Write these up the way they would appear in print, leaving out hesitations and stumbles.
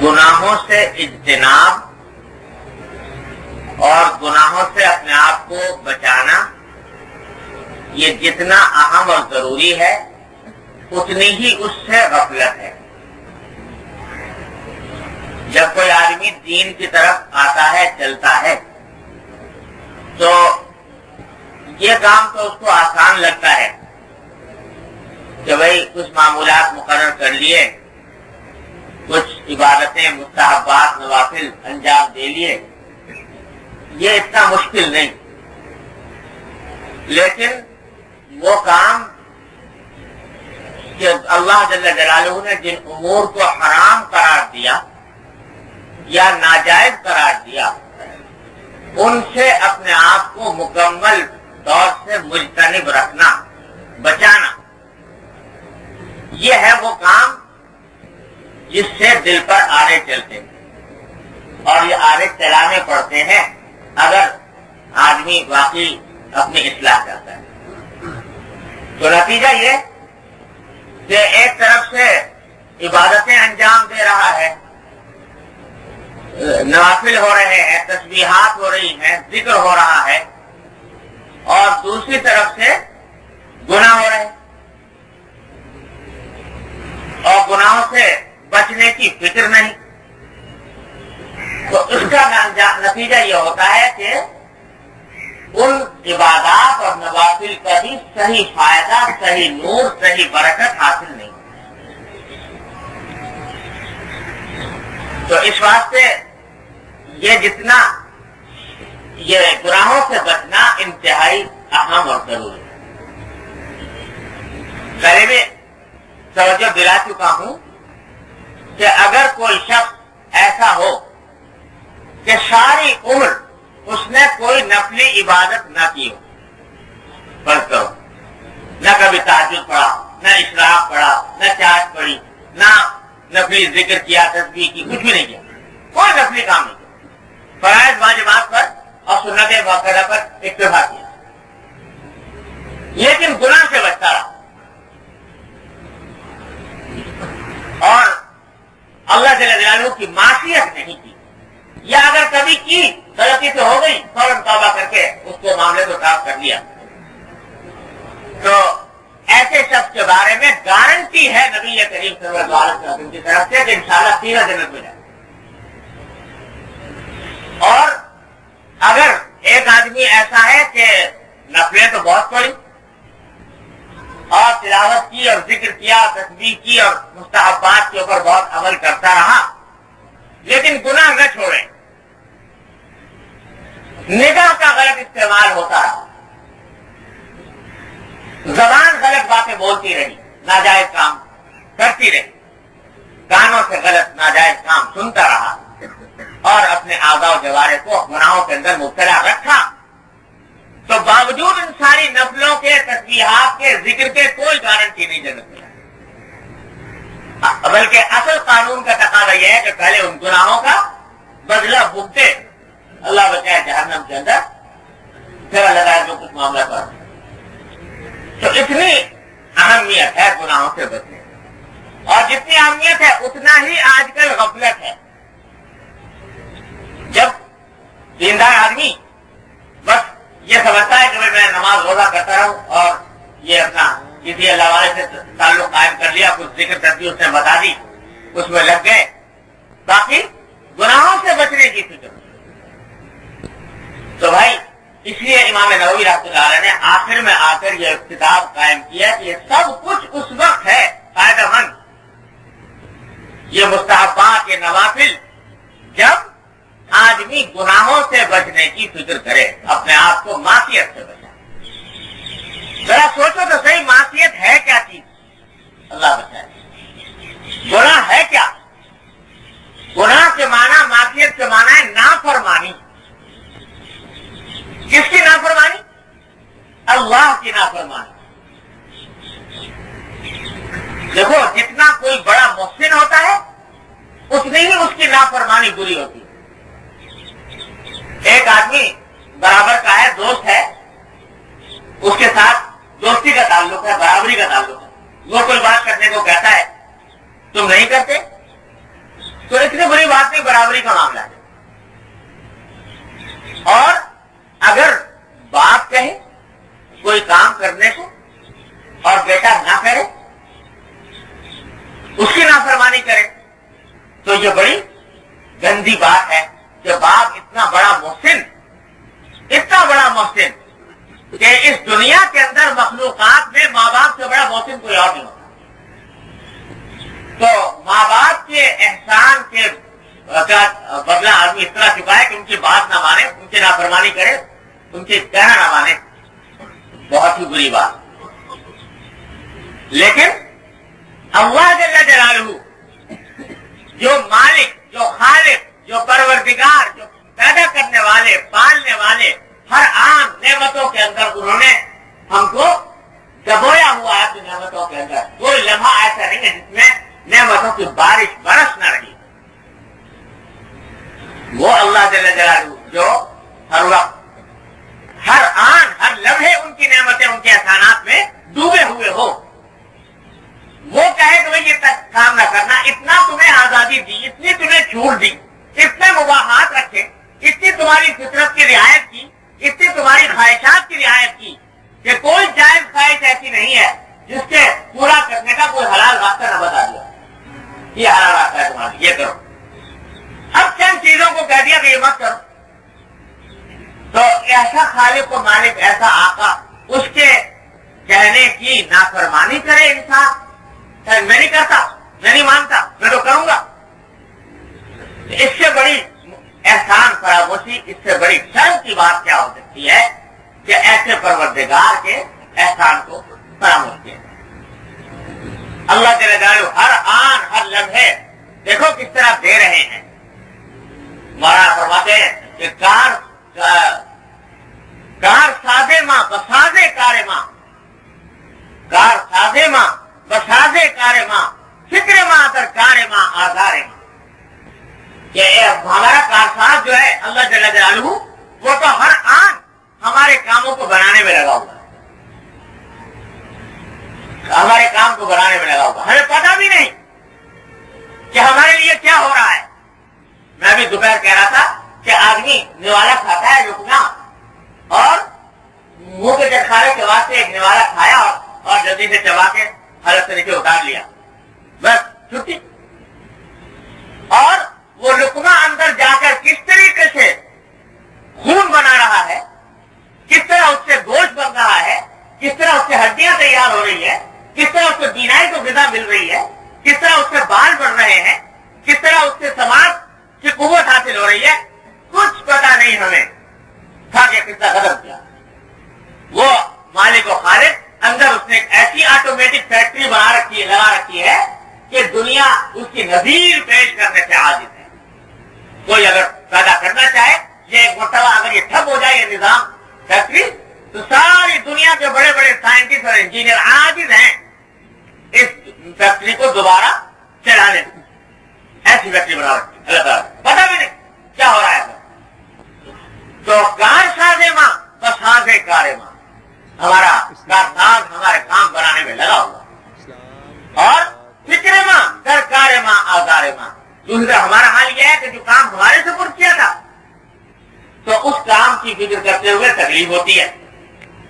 گناہوں سے اجتناب اور گناہوں سے اپنے آپ کو بچانا یہ جتنا اہم اور ضروری ہے اتنی ہی اس سے غفلت ہے۔ جب کوئی آدمی دین کی طرف آتا ہے، چلتا ہے، تو یہ کام تو اس کو آسان لگتا ہے کہ بھئی کچھ معمولات مقرر کر لیے، کچھ عبادتیں، مستحبات، نوافل انجام دے لیے، یہ اتنا مشکل نہیں۔ لیکن وہ کام کہ اللہ جل جلالہ نے جن امور کو حرام قرار دیا یا ناجائز قرار دیا، ان سے اپنے آپ کو مکمل طور سے مجتنب رکھنا، بچانا، یہ ہے وہ کام جس سے دل پر آرے چلتے ہیں، اور یہ آرے چلانے پڑتے ہیں اگر آدمی واقعی اپنی اصلاح کرتا ہے۔ تو نتیجہ یہ کہ ایک طرف سے عبادتیں انجام دے رہا ہے، نوافل ہو رہے ہیں، تسبیحات ہو رہی ہیں، ذکر ہو رہا ہے، اور دوسری طرف سے گناہ ہو رہے ہیں، اور گناہوں سے بچنے کی فکر نہیں۔ تو اس کا نتیجہ یہ ہوتا ہے کہ ان عبادات اور نوافل کا بھی صحیح فائدہ، صحیح نور، صحیح برکت حاصل نہیں۔ تو اس واسطے یہ جتنا یہ گناہوں سے بچنا انتہائی اہم اور ضروری ہے۔ پہلے بھی توجہ دلا چکا ہوں کہ اگر کوئی شخص ایسا ہو کہ ساری عمر اس نے کوئی نفلی عبادت نہ کی ہو، فرض کرو نہ کبھی تہجد پڑھا، نہ اشراق پڑھا، نہ چاش پڑھی، نہ نفلی ذکر کیا، تسبیح کی، کچھ بھی نہیں کیا، کوئی نفلی کام نہیں کیا، فرائض واجبات پر اور سنت مؤکدہ پر اکتفا کیا، لیکن گناہ سے بچتا رہا اور اللہ جل جلالہ کی معصیت نہیں کی، یا اگر کبھی کی غلطی تو ہو گئی، فوراً توبہ کر کے اس کے معاملے کو صاف کر لیا، تو ایسے شخص کے بارے میں گارنٹی ہے نبی کریم صلی اللہ علیہ وسلم کی طرف سے کہ انشاءاللہ 3 جنت میں جائے۔ اور اگر ایک آدمی ایسا ہے کہ نفلیں تو بہت پڑھی اور تلاوت کی اور ذکر کیا، تسبیح کی اور مستحبات کے اوپر بہت عمل کرتا رہا، لیکن گناہ نہ چھوڑے، نگاہ کا غلط استعمال ہوتا رہا، زبان غلط باتیں بولتی رہی، ناجائز کام کرتی رہی، کانوں سے غلط ناجائز کام سنتا رہا، اور اپنے اعضاء و جوارح کو گناہوں کے اندر مبتلا رکھا، تو باوجود ان ساری نفلوں کے، تسبیحات کے، ذکر کے کوئی گارنٹی نہیں جنت میں، بلکہ اصل قانون کا تقاضا یہ ہے کہ پہلے ان گناہوں کا بدلہ بھگتے، اللہ بچائے جہنم کے اندر، پھر اللہ تعالیٰ جو کچھ معاملہ کر۔ تو اتنی اہمیت ہے گناہوں سے بچنے، اور جتنی اہمیت ہے اتنا ہی آج کل غفلت ہے۔ جب دیندار آدمی بس یہ سمجھتا ہے کہ میں نماز روزہ کرتا رہوں اور یہ اپنا کسی اللہ والے سے تعلق قائم کر لیا، کچھ ذکر کرتی اس نے بتا دی، اس میں لگ گئے، باقی گناہوں سے بچنے کی فکر۔ تو بھائی اس لیے امام نووی رحمۃ اللہ علیہ نے آخر میں آ کر یہ کتاب قائم کیا کہ یہ سب کچھ اس وقت ہے فائدہ مند، یہ مستحبات، یہ نوافل، جب آدمی گناہوں سے بچنے کی فکر کرے، اپنے آپ کو معصیت سے بچائے۔ ذرا سوچو تو صحیح، معصیت ہے کیا چیز؟ اللہ بچائے۔ گناہ ہے کیا؟ گناہ کے معنی، معصیت کے معنی ہے نافرمانی۔ کس کی نافرمانی؟ اللہ کی نافرمانی۔ دیکھو جتنا کوئی بڑا محسن ہوتا ہے اتنی ہی اس کی نافرمانی بری ہوتی ہے۔ ایک آدمی برابر کا ہے، دوست ہے، اس کے ساتھ دوستی کا تعلق ہے، برابری کا تعلق ہے، وہ کوئی بات کرنے کو کہتا ہے، تم نہیں کرتے، تو اتنی بری برابری کا معاملہ ہے. اور اگر باپ کہے کوئی کام کرنے کو اور بیٹا نہ کرے، اس کی نافرمانی کرے، تو یہ بڑی گندی بات ہے کہ باپ اتنا بڑا محسن کہ اس دنیا کے اندر مخلوقات میں ماں باپ سے بڑا محسن کوئی اور نہیں ہوتا. تو ماں باپ کے احسان کے بدلہ آدمی اس طرح چکائے کہ ان کی بات نہ مانے، ان کی نافرمانی کرے، ان کی کہنا نہ مانے، بہت ہی بری بات. لیکن اللہ جل جلالہ جو مالک، جو خالق، جو پروردگار، جو پیدا کرنے والے، پالنے والے، ہر آن نعمتوں کے اندر انہوں نے ہم کو دبویا ہوا ہے. نعمتوں کے اندر کوئی لمحہ ایسا نہیں ہے جس میں نعمتوں کی بارش برس نہ رہی. وہ اللہ جل جلالہ جو ہر وقت، ہر آن، ہر لمحے ان کی نعمتیں، ان کے احسانات میں ڈوبے ہوئے ہو. وہ کہے کہ بھائی یہ کام نہ کرنا، اتنا تمہیں آزادی دی، اتنی تمہیں چھوٹ دی، اتنے مباحات رکھے، اتنی تمہاری فطرت کی رعایت کی، اتنی تمہاری خواہشات کی رعایت کی کہ کوئی جائز خواہش ایسی نہیں ہے جس کے پورا کرنے کا کوئی حلال راستہ نہ بتا دیا. یہ حلال راستہ ہے تمہارا، یہ کرو. اب چند چیزوں کو کہہ دیا کہ یہ مت کرو. تو ایسا خالق و مالک، ایسا آقا، اس کے کہنے کی نافرمانی کرے انسان. میں نہیں کرتا، میں نہیں مانتا، میں تو کروں گا. اس سے بڑی احسان فراموشی، اس سے بڑی شرم کی بات کیا ہو سکتی ہے کہ ایسے پروردگار کے احسان کو فراموش کیا. اللہ جل جلالہ ہر آن، ہر لمحے دیکھو کس طرح دے رہے ہیں. مولانا فرماتے ہیں کہ کار سازے ماں بسازے کار ماں، کار سازے ماں بسازے کار ماں، فکر ماں در کار ماں آزار ماں. یہ ہمارا کارساز جو ہے اللہ جل جلالہ، وہ تو ہر آن ہمارے کاموں کو بنانے میں لگا ہوا ہے، ہمارے کام کو بنانے میں لگا ہوا. ہمیں پتا بھی نہیں کہ ہمارے لیے کیا ہو رہا ہے. میں بھی دوپہر کہہ رہا تھا کہ آدمی نوالا کھاتا ہے رکنا، اور منہ کے چٹکارے کے واسطے ایک نوالا کھایا اور جلدی سے چبا کے حالت سے نیچے اتار لیا، بس چھٹی. اور وہ لقمہ اندر جا کر کس طریقے سے خون بنا رہا ہے، کس طرح اس سے گوشت بن رہا ہے، کس طرح اس سے ہڈیاں تیار ہو رہی ہے، کس طرح اس سے بینائی کو غذا مل رہی ہے، کس طرح اس سے بال بڑھ رہے ہیں، کس طرح اس سے سماج کی قوت حاصل ہو رہی ہے، کچھ پتا نہیں ہمیں. کھا کے قصہ ختم کیا. وہ مالک و خالق اندر اس نے ایک ایسی آٹومیٹک فیکٹری بنا رکھی ہے، لگا رکھی ہے کہ دنیا اس کی نظیر پیش کرنے سے عاجز ہے. کوئی اگر پیدا کرنا چاہے، یہ ایک مرتبہ اگر یہ ٹھپ ہو جائے یہ نظام فیکٹری، تو ساری دنیا کے بڑے بڑے سائنٹسٹ اور انجینئر عاجز ہیں اس فیکٹری کو دوبارہ چلانے. ایسی فیکٹری بنا رکھی اللہ تعالیٰ، پتا بھی نہیں کیا ہو رہا ہے. تو کار سازے ماں بسازے کارے ماں، ہمارا کارساز ہمارے کام بنانے میں لگا ہوا، اور فکر ماں در کارے ماں آزار ماں. دوسرا ہمارا حال یہ ہے کہ جو کام ہمارے سپرد کیا تھا تو اس کام کی فکر کرتے ہوئے تکلیف ہوتی ہے.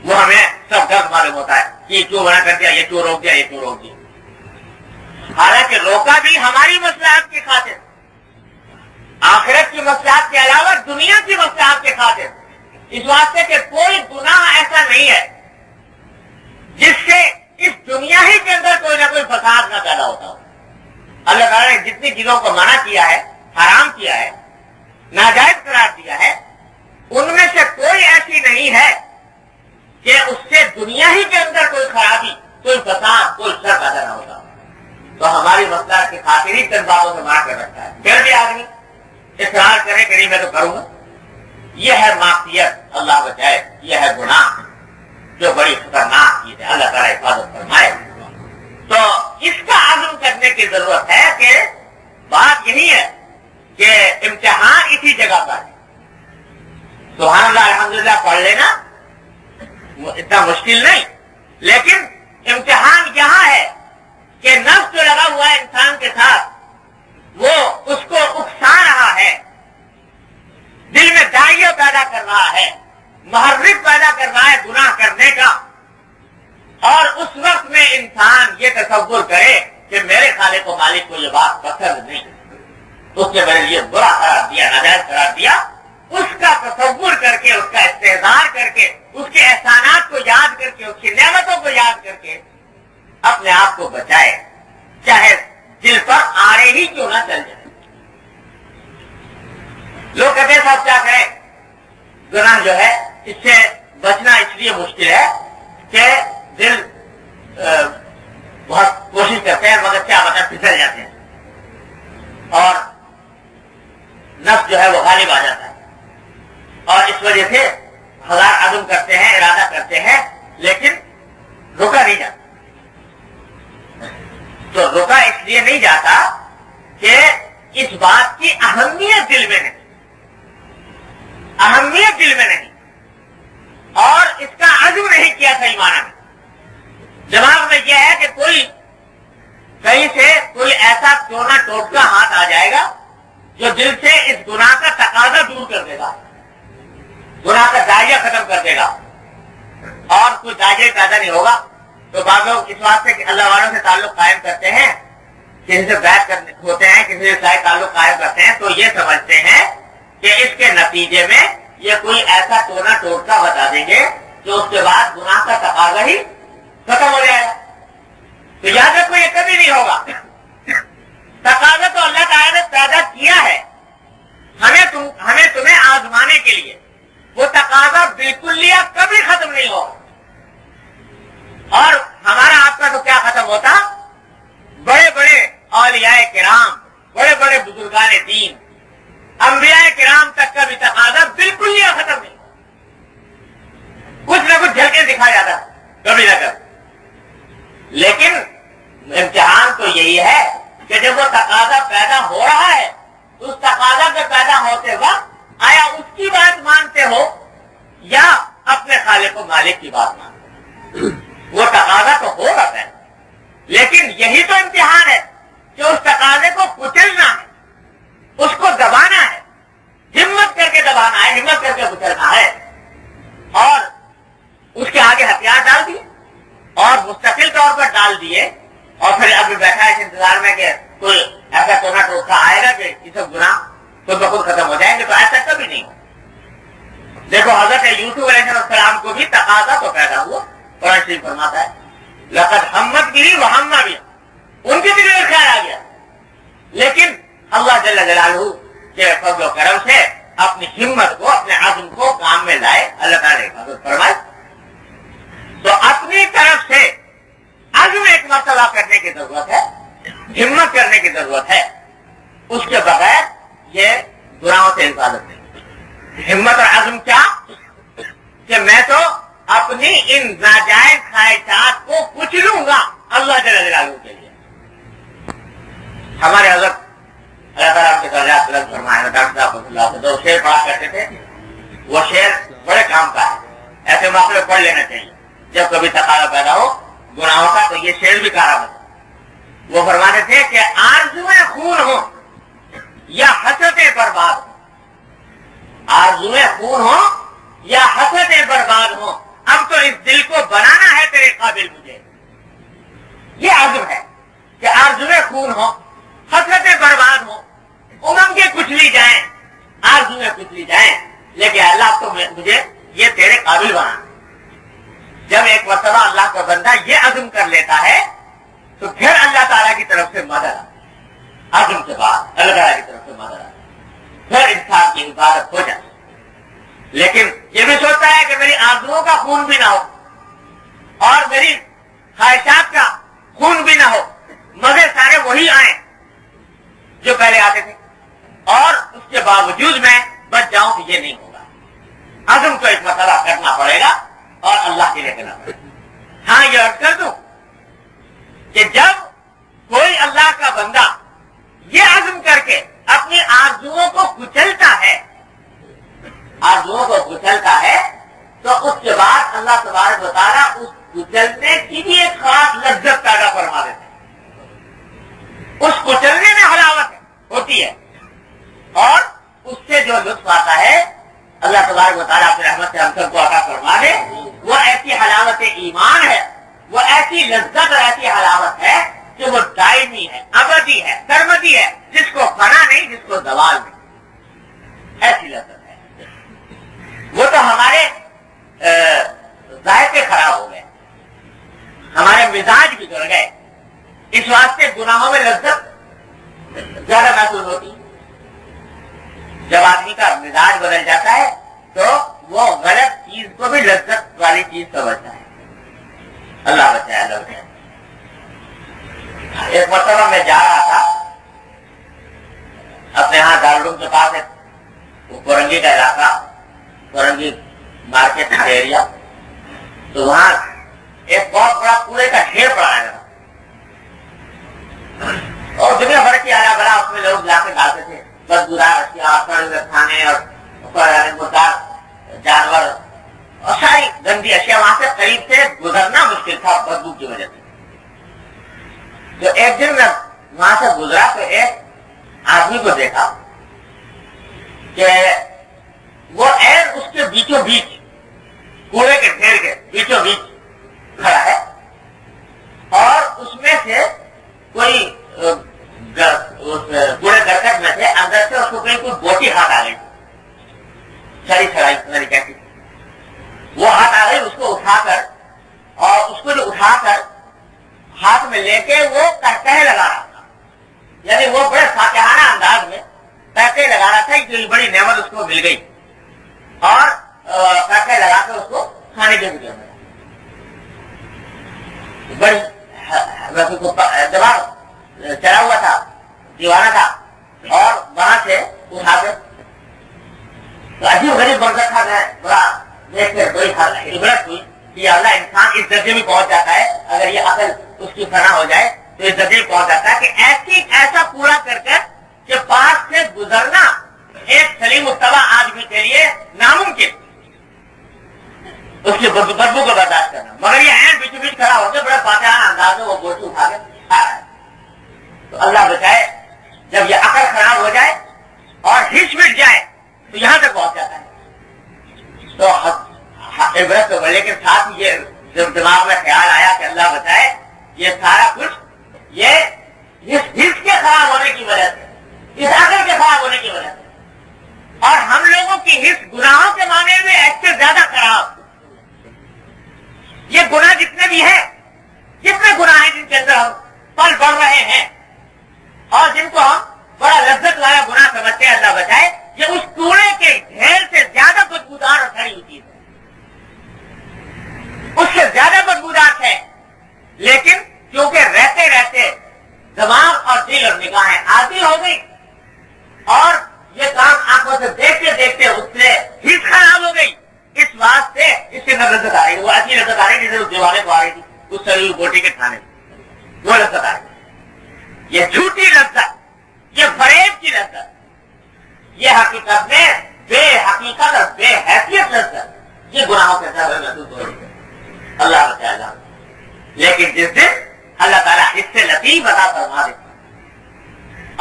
وہ ہمیں سب درد معلوم ہوتا ہے کہ یہ کیوں بنا کر دیا، یہ کیوں روک دیا، یہ کیوں روک دیا. حالانکہ روکا بھی ہماری مصلحت کی خاطر، آخرت کی مصلحت کے علاوہ دنیا کی مصلحت کے خاطر. اس واسطے کہ کوئی گناہ ایسا نہیں ہے جس سے اس دنیا ہی کے اندر کوئی نہ کوئی فساد نہ پیدا ہوتا ہو. اللہ تعالیٰ نے جتنی چیزوں کو منع کیا ہے، حرام کیا ہے، ناجائز قرار دیا ہے، ان میں سے کوئی ایسی نہیں ہے کہ اس سے دنیا ہی کے اندر کوئی خرابی، کوئی فساد، کوئی شر پیدا نہ ہوتا. تو ہماری مصلحت کی خاطر ہی چند باتوں سے منع کر رکھا ہے. پھر بھی آدمی اصرار کرے کہ نہیں میں تو کروں گا. یہ ہے معصیت، اللہ بچائے. یہ ہے گناہ جو بڑی خطرناک چیز ہے. اللہ تعالیٰ حفاظت فرمائے. تو اس کا عزم کرنے کی ضرورت ہے کہ بات یہی ہے کہ امتحان اسی جگہ پر ہے. سبحان اللہ الحمدللہ پڑھ لینا اتنا مشکل نہیں، لیکن امتحان یہاں ہے کہ نفس جو لگا ہوا ہے انسان کے ساتھ، وہ اس کو اکسا رہا ہے دائیہ پیدا کر رہا ہے، محرک پیدا کر رہا ہے گناہ کرنے کا. اور اس وقت میں انسان یہ تصور کرے کہ میرے خالق و مالک کو یہ بات پسند نہیں، اس نے میرے لیے برا قرار دیا، ناجائز قرار دیا. اس کا تصور کر کے، اس کا استحضار کر کے، اس کے احسانات کو یاد کر کے، اس کی نعمتوں کو یاد کر کے اپنے آپ کو بچائے، چاہے دل پر آڑے ہی کیوں نہ چل جائے. لوگ کہتے ہیں صاحب کیا کریں، گناہ جو ہے اس سے بچنا اس لیے مشکل ہے کہ دل بہت کوشش کرتے ہیں مگر کیا بتا پھسل جاتے ہیں اور نفس جو ہے وہ غالب آ جاتا ہے، اور اس وجہ سے ہزار عزم کرتے ہیں، ارادہ کرتے ہیں، لیکن رکا نہیں جاتا. تو رکا اس لیے نہیں جاتا کہ اس بات کی اہمیت دل میں نہیں، اہمیت دل میں نہیں، اور اس کا عزم نہیں کیا صحیح معنی میں. دماغ میں یہ ہے کہ کوئی کہیں سے کوئی ایسا ٹونا ٹوٹکا ہاتھ آ جائے گا جو دل سے اس گناہ کا تقاضا دور کر دے گا، گناہ کا دائیہ ختم کر دے گا، اور کوئی دائیہ پیدا نہیں ہوگا. تو بعض لوگ اس واسطے کہ اللہ والوں سے تعلق قائم کرتے ہیں، کسی سے بیعت ہوتے ہیں، کسی سے صحیح تعلق قائم کرتے ہیں، تو یہ سمجھتے ہیں کہ اس کے نتیجے میں یہ کوئی ایسا ٹونا ٹوٹکا بتا دیں گے جو اس کے بعد گناہ کا تقاضا ہی ختم ہو جائے گا. تو یاد رکھو یہ کبھی نہیں ہوگا. تقاضا تو اللہ تعالیٰ نے پیدا کیا ہے ہمیں تمہیں آزمانے کے لیے، وہ تقاضا بالکل لیا کبھی ختم نہیں ہوگا. اور ہمارا آپ کا تو کیا ختم ہوتا، بڑے بڑے اولیاء کرام، بڑے بڑے بزرگان دین، انبیاء کرام تک کا بھی تقاضا بالکل لیا ختم نہیں، کچھ نہ کچھ جھلکے دکھا جاتا کبھی نہ کبھی. لیکن امتحان تو یہی ہے کہ جب وہ تقاضا پیدا ہو رہا ہے تو اس تقاضا کے پیدا ہوتے وقت آیا اس کی بات مانتے ہو یا اپنے خالق و مالک کی بات مانتے ہو. وہ تقاضا تو ہو رہا ہے، لیکن یہی تو امتحان ہے کہ اس تقاضے کو کچلنا ہے، اس کو دبانا ہے، ہمت کر کے دبانا ہے، ہمت کر کے کچلنا ہے، اور اس کے آگے ہتھیار ڈال دیے اور مستقل طور پر ڈال دیے، اور پھر ابھی بیٹھا ہے اس انتظار میں کہ کوئی ایسا ٹونا ٹوٹکا آئے گا کہ یہ سب گناہ خود بخود ختم ہو جائیں گے. تو ایسا کبھی نہیں ہو. دیکھو حضرت یوسف علیہ السلام کو بھی تقاضا تو پیدا ہوا، قرآن شریف فرماتا ہے لقد ہمت بھی وہمہ بھی، ان کے دل میں خیال آ گیا، لیکن اللہ جل جلالہ کے فضل و کرم سے اپنی ہمت کو، اپنے عزم کو کام میں لائے، اللہ تعالیٰ نے حفاظت فرمائی. تو اپنی طرف سے عزم ایک مرتبہ کرنے کی ضرورت ہے، ہمت کرنے کی ضرورت ہے، اس کے بغیر یہ گناہوں سے حفاظت نہیں. ہمت اور عزم کیا کہ میں تو اپنی ان ناجائز خواہشات کو کچلوں گا اللہ جل جلالہ کے لیے. ہمارے حضرت اللہ تعالیٰ کے درجات بلند فرمائے ڈاکٹر صاحب اللہ سے دو شعر پڑھا کرتے تھے، وہ شعر بڑے کام کا ہے، ایسے موقع پہ پڑھ لینا چاہیے جب کبھی تقاضا پیدا ہو گناہوں کا. تو یہ شعر بھی کارآمد ہے. وہ فرماتے تھے کہ آرزوئیں خون ہو یا حسرتیں برباد ہو، آرزوئیں خون ہو یا حسرتیں برباد ہو، اب تو اس دل کو بنانا ہے تیرے قابل مجھے. یہ عزم ہے کہ آرزوئیں خون ہو، حسرتیں برباد ہو، امنگیں کچلی جائیں، آرزوئیں کچلی جائیں، لیکن اللہ تو مجھے یہ تیرے قابل بنا. جب ایک مرتبہ اللہ کا بندہ یہ عزم کر لیتا ہے تو پھر اللہ تعالیٰ کی طرف سے مدد، عزم کے بعد اللہ تعالیٰ کی طرف سے مدد، پھر انسان کی حفاظت ہو جاتی. لیکن یہ بھی سوچتا ہے کہ میری آرزوؤں کا خون بھی نہ ہو اور میری خواہشات کا خون بھی نہ ہو، مزے سارے وہی آئیں جو پہلے آتے تھے، اور اس کے باوجود میں بچ جاؤں کہ یہ نہیں ہوگا. عزم تو ایک مسئلہ کرنا پڑے گا اور اللہ کے لیے کرنا پڑے گا. ہاں یہ عرض کر دوں کہ جب کوئی اللہ کا بندہ یہ عزم کر کے اپنی آرزوؤں کو کچلتا ہے، آرزوؤں کو کچلتا ہے، تو اس کے بعد اللہ تبارک و تعالیٰ اس کچلنے کی بھی ایک خاص لذت پیدا فرما دیتے ہیں. اس کچلنے میں حلاوت ہوتی ہے، اور اس سے جو لطف آتا ہے اللہ تبارک و تعالیٰ اپنی رحمت سے ہم سب کو عطا فرما دے. وہ ایسی حلاوت ایمان ہے, وہ ایسی لذت اور ایسی حلاوت ہے کہ وہ دائمی ہے, ابدی ہے, سرمدی ہے, جس کو فنا نہیں, جس کو زوال نہیں. ایسی لذت ہے. وہ تو ہمارے ذائقے خراب ہو گئے, ہمارے مزاج بگڑ گئے. اس واسطے گناہوں میں لذت زیادہ محسوس ہوتی. جب آدمی کا مزاج بدل جاتا ہے تو وہ غلط چیز کو بھی لذت والی چیز سمجھتا ہے. اللہ بچائے, اللہ بچائے. ایک مرتبہ میں جا رہا تھا اپنے یہاں دارالعلوم کے پاس, کورنگی کا علاقہ, کورنگی مارکیٹ ایریا, تو وہاں ایک بہت بڑا کوڑے کا ڈھیر پڑا ہے اور دنیا بھر کی آیا بڑا اس میں لوگ لا کے ڈالتے تھے. بدبودار اشیاء, سڑے ہوئے کھانے اور مردار جانور اور ساری گندی اشیاء, وہاں سے قریب سے گزرنا مشکل تھا بدبو کی وجہ سے. تو ایک دن میں وہاں سے گزرا تو ایک آدمی کو دیکھا کہ وہ ایل اس کے بیچوں بیچ, کوڑے کے ڈھیر کے بیچوں بیچ کھڑا ہے اور اس میں سے کوئی کوڑے کرکٹ میں سے اندر سے اس کو کوئی بوٹی ہاتھ آ گئی, چھڑی چھڑائی میری کہتی, وہ ہاتھ آ گئی. اس کو اٹھا کر اور اس کو جو اٹھا کر ہاتھ میں لے کے وہ کہہ لگا رہا تھا, یعنی وہ بڑے فاتحانہ انداز میں کہتے لگا رہا تھا کہ بڑی نعمت اس کو مل گئی اور کہتے لگا کے اس کو کھانے کے بھی بڑی دماغ چلا ہوا تھا, دیوانہ تھا, اور وہاں سے اٹھا کے تو عجیب غریب منظر تھا. میں بڑا دیکھ کر بڑی عبرت ہوئی کہ اللہ انسان اس درجے میں پہنچ جاتا ہے, اگر یہ عقل اس کی فنا ہو جائے تو اس درجے میں پہنچ جاتا ہے کہ ایسا پورا کر کہ پاس سے گزرنا ایک سلیم مطلع آدمی کے لیے ناممکن, اس کی بدبو کو برداشت کرنا. مگر یہ عین بیچ بیچ کھڑا ہو کے بڑے فاتحانہ انداز میں وہ گوشت اٹھا کے کھا رہا ہے. تو اللہ بچائے, جب یہ عقل خراب ہو جائے اور ہچ مٹ جائے تو یہاں تک پہنچ جاتا ہے. تو عبرت ہو, لیکن ساتھ یہ جب دماغ میں خیال آیا کہ اللہ بچائے, یہ سارا کچھ یہ ہچ کے خراب ہونے کی وجہ سے, اس عقل کے خراب ہونے کی وجہ سے, اور ہم لوگوں کی ہچ گناہوں کے معنی میں ایسے زیادہ خراب. یہ گناہ جتنے بھی ہیں, جتنے گناہ ہیں جن کے اندر ہم پل بڑھ رہے ہیں اور جن کو ہم بڑا لذت والا گناہ سمجھتے ہیں, اللہ بچائے, یہ اس کوڑے کے ڈھیر سے زیادہ بدبودار اور سڑی ہوئی چیز ہے, اس سے زیادہ بدبودار ہے. لیکن کیونکہ رہتے رہتے دماغ اور دل اور نگاہیں عادی ہو گئی اور یہ کام آنکھوں سے دیکھتے دیکھتے اس سے ہچ خراب ہو گئی, اس واسطے اس سے لذت آ رہی. وہ ایسی لذت آ رہی جسے اس دیوانے کو آ رہی تھی اس سڑی بوٹی کے کھانے, وہ لذت آ رہی. یہ جھوٹی لذت, یہ فریب کی لذت, یہ حقیقت میں بے حقیقت اور بے حیثیت لذت, یہ گناہوں کے ساتھ محسوس ہو رہی ہے. اللہ بچائے, اللہ. لیکن جس دن اللہ تعالیٰ اس سے لطیف عطا فرما دے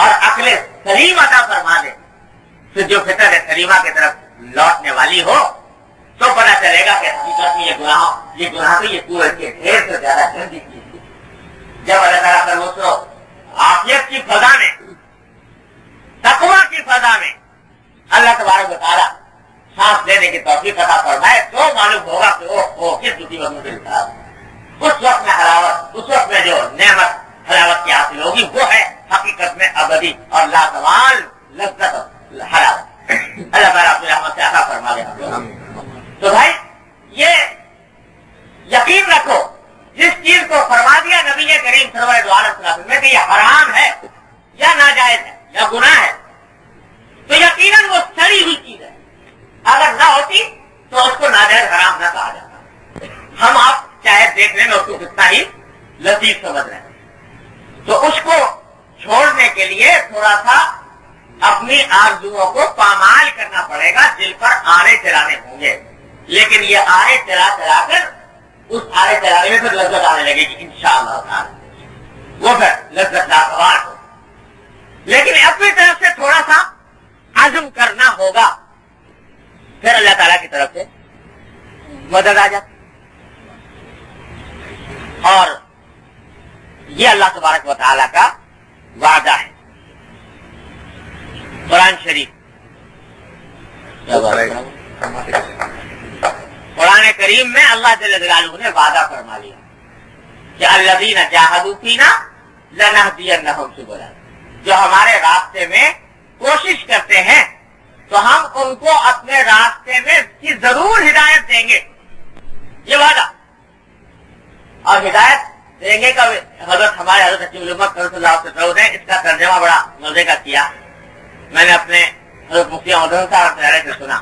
اور عقل سلیم عطا فرما دے, پھر جو فطرت سلیمہ کی طرف لوٹنے والی ہو تو پتہ چلے گا کہ حقیقت میں یہ گناہ تو یہ کوڑے کے ڈھیر سے زیادہ گندی چیز ہے. جب اللہ تعالیٰ پر وہ عافیت کی فضا میں, تقویٰ کی فضا میں اللہ تبارک و تعالیٰ سانس لینے کی توفیق عطا فرمائے تو معلوم ہوگا کہ وہ کس مصیبت میں ملتا ہے. اس وقت میں حلاوت, اس وقت میں جو نعمت حلاوت کی حاصل ہوگی وہ ہے حقیقت میں ابدی اور لازوال لذت حلاوت. اللہ تعالیٰ اپنی رحمت سے عطا فرما دے. تو بھائی یہ یقین رکھو, جس چیز کو فرما دیا نبی کریم صلی اللہ علیہ وسلم میں کہ یہ حرام ہے یا ناجائز ہے یا گناہ ہے, تو یقیناً وہ سڑی ہوئی چیز ہے. اگر نہ ہوتی تو اس کو ناجائز حرام نہ کہا جاتا. ہم آپ چاہے دیکھنے میں اس کو کتنا ہی لطیف سمجھ رہے ہیں, تو اس کو چھوڑنے کے لیے تھوڑا سا اپنی آرزوؤں کو پامال کرنا پڑے گا, دل پر آرے چلانے ہوں گے. لیکن یہ آرے چلا چلا کر اس آرے چلانے میں پھر لذت آنے لگے گی انشاءاللہ تعالی, وہ پھر لذت لاگوار ہو. لیکن اپنی طرف سے تھوڑا سا عزم کرنا ہوگا پھر اللہ تعالیٰ کی طرف سے مدد آ جاتی. اور یہ اللہ تبارک و تعالیٰ کا وعدہ ہے. قرآن شریف قرآن کریم میں اللہ جل جلالہ نے وعدہ فرما لیا کہ الذین جاہدوا فینا لنہدینہم سبلنا، جو ہمارے راستے میں کوشش کرتے ہیں تو ہم ان کو اپنے راستے میں کی ضرور ہدایت دیں گے. یہ وعدہ. اور ہدایت دیں گے کا حضرت ہمارے حضرت حکیم الامت صلی اللہ علیہ وسلم نے اس کا ترجمہ بڑا مزے کا کیا. میں نے اپنے حضرت مفتی محمد صاحب سے سنا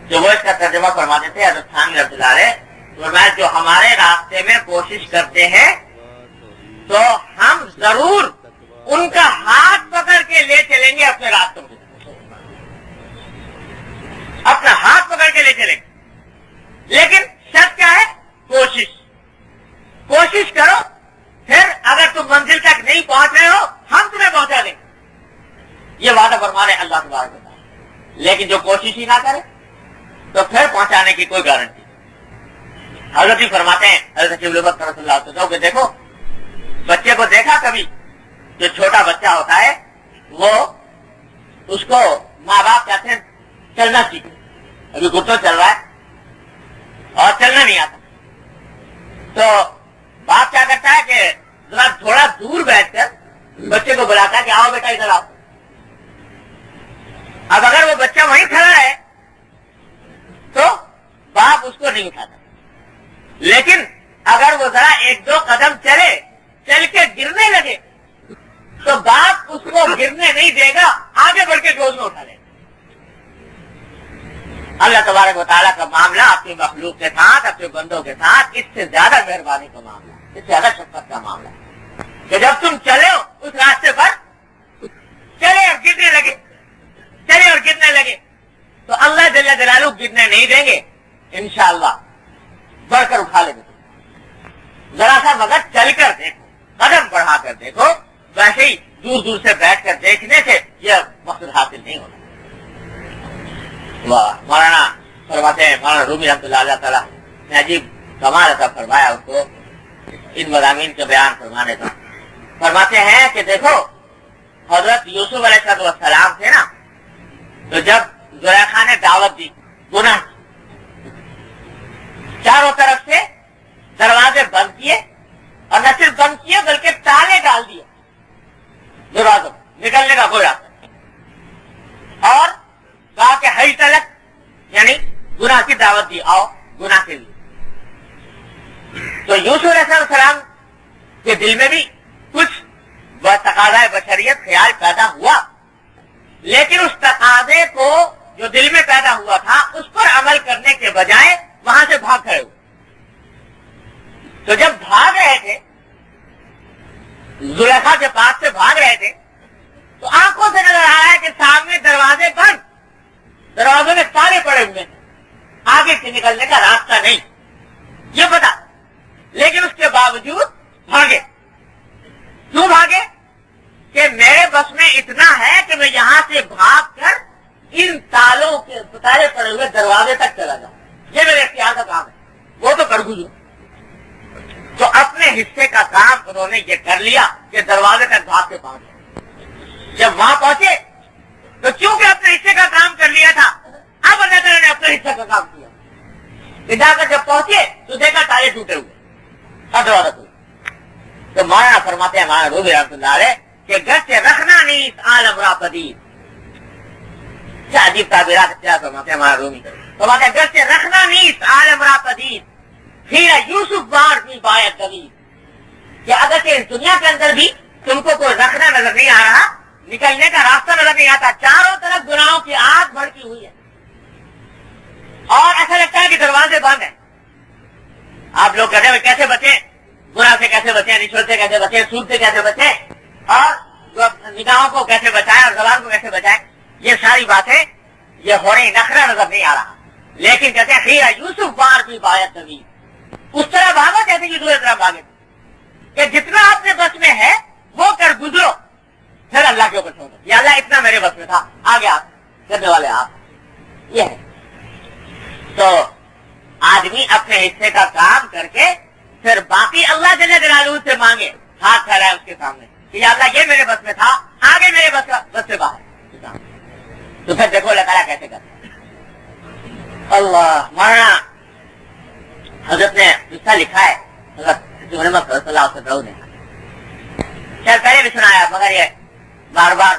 کہ وہ اس کا ترجمہ فرماتے تھے. حضرت خان رحمۃ اللہ علیہ فرمایا جو ہمارے راستے میں کوشش کرتے ہیں تو ہم ضرور ان کا ہاتھ پکڑ کے لے چلیں گے اپنے راستوں کی طرف. اپنا ہاتھ پکڑ کے لے چلیں گے. لیکن شرط کیا ہے؟ کوشش. کوشش کرو، پھر اگر تم منزل تک نہیں پہنچ رہے ہو ہم تمہیں پہنچا دیں گے. یہ وعدہ فرما رہے اللہ تبارک و تعالیٰ. لیکن جو کوشش ہی نہ کرے تو پھر پہنچانے کی کوئی گارنٹی نہیں. حضرت ہی فرماتے ہیں حضرت حکیم الامت صلی اللہ علیہ وسلم کہ دیکھو بچے کو دیکھا کبھی، جو چھوٹا بچہ ہوتا ہے وہ اس کو ماں باپ کہتے ہیں چلنا سیکھو. ابھی گھٹنوں چل رہا ہے اور چلنا نہیں آتا تو باپ کیا کرتا ہے کہ ذرا تھوڑا دور بیٹھ کر بچے کو بلاتا ہے کہ آؤ بیٹا ادھر آؤ. اب اگر وہ بچہ وہیں کھڑا ہے تو باپ اس کو نہیں اٹھاتا، لیکن اگر وہ ذرا ایک دو قدم چل کے گرنے لگے تو باپ اس کو گرنے نہیں دے گا، آگے بڑھ کے گود میں اٹھا لے گا. اللہ تبارک و تعالیٰ کا معاملہ اپنی مخلوق کے ساتھ، اپنے بندوں کے ساتھ اس سے زیادہ مہربانی کا معاملہ، اس سے زیادہ شفقت کا معاملہ کہ جب تم چلے ہو اس راستے پر چلے اور گرنے لگے تو اللہ جل جلالہ گرنے نہیں دیں گے. انشاءاللہ بڑھ کر اٹھا لیں گے. ذرا سا مگر چل کر دیکھو، قدم بڑھا کر دیکھو. ویسے ہی دور دور سے بیٹھ کر دیکھنے سے یہ مقصد حاصل نہیں ہوتا. مولانا فرماتے ہیں، مولانا رومی رحمۃ اللہ تعالیٰ نے عجیب کمال عطا فرمایا اس کو ان مضامین کے بیان فرمانے کا. فرماتے ہیں کہ دیکھو حضرت یوسف علیہ السلام تھے نا، تو جب زلیخا نے دعوت دی گناہ کی، چاروں طرف سے دروازے بند کیے اور نہ صرف بند کیے بلکہ تالے ڈال دیے دروازوں، نکلنے کا کوئی راستہ نہیں. اور کہا کہ ہئی تلک یعنی گناہ کی دعوت دی، آؤ گناہ کے لیے. تو یوسف علیہ السلام کے دل میں بھی کچھ تقاضۂ بشریت خیال پیدا ہوا، لیکن اس تقاضے کو جو دل میں پیدا ہوا تھا اس پر عمل کرنے کے بجائے وہاں سے بھاگ کھڑے ہوئے. تو جب بھاگ رہے تھے، زلیخا کے پاس سے بھاگ رہے تھے، تو آنکھوں سے نظر آ رہا ہے کہ سامنے دروازے بند، دروازوں میں تالے پڑے ہوئے ہیں، آگے سے نکلنے کا راستہ نہیں، یہ پتا. لیکن اس کے باوجود بھاگے. کیوں بھاگے؟ کہ میرے بس میں اتنا ہے کہ میں یہاں سے بھاگ کر ان تالوں کے تالے پڑے ہوئے دروازے تک چلا جاؤں. یہ میرے اختیار کا کام ہے، وہ تو کر گزرو. تو اپنے حصے کا کام انہوں نے یہ کر لیا کہ دروازے تک بھاگ کے پہنچے. جب وہاں پہنچے تو چونکہ اپنے حصے کا کام کر لیا تھا، اب اللہ تعالیٰ نے اپنے حصے کا کام کیا. جا کر جب پہنچے تو دیکھا تالے ٹوٹے ہوئے اور دروازہ ٹوٹے. تو مولانا فرماتے ہیں مولانا رومی رحمۃ اللہ علیہ کہ گھر سے رکھنا نہیں اس عالم را پدید. کیا عجیب تعبیرات کیا فرماتے ہیں مولانا رومی. فرماتے ہیں گھر سے رکھنا نہیں اس عالم را پدید پھر یوسف بار بھی باید دوید. کہ اگر کہ اس دنیا کے اندر بھی تم کو کوئی رکھنا نظر نہیں آ رہا، نکلنے کا راستہ نظر نہیں آتا، چاروں طرف گناہوں کی آگ بھڑکی ہوئی ہے اور ایسا لگتا ہے کہ دروازے بند ہیں. آپ لوگ کہتے ہیں کیسے بچیں، گناہ سے کیسے بچیں، رشوت سے کیسے بچیں، سود سے کیسے بچیں، اور نگاہوں کو کیسے بچائیں اور زبان کو کیسے بچائیں. یہ ساری باتیں یہ ہو رہی، نخرہ نظر نہیں آ رہا. لیکن کہتے ہیں خیرہ یوسف بار بھی باید دوید. اس طرح بھاگو جیسے کہ دوسری طرح بھاگے کہ جتنا آپ کے بس میں ہے وہ کر گزرو، پھر اللہ کے اوپر چھوڑ دو. یا اللہ اتنا میرے بس میں تھا، آگے آپ کرنے والے آپ. یہ ہے تو آدمی اپنے حصے کا کام کر کے پھر باقی اللہ جل جلالہ سے مانگے، ہاتھ پھیلائے اس کے سامنے کہ یا اللہ یہ میرے بس میں تھا، آگے میرے بس سے باہر، تو پھر دیکھو اللہ تعالیٰ کیسے کرتے۔ اللہ مولانا حضرت نے قصہ لکھا ہے، حضرت محمد صلی اللہ علیہ وسلم نے شاید پہلے بھی سنایا، مگر یہ بار بار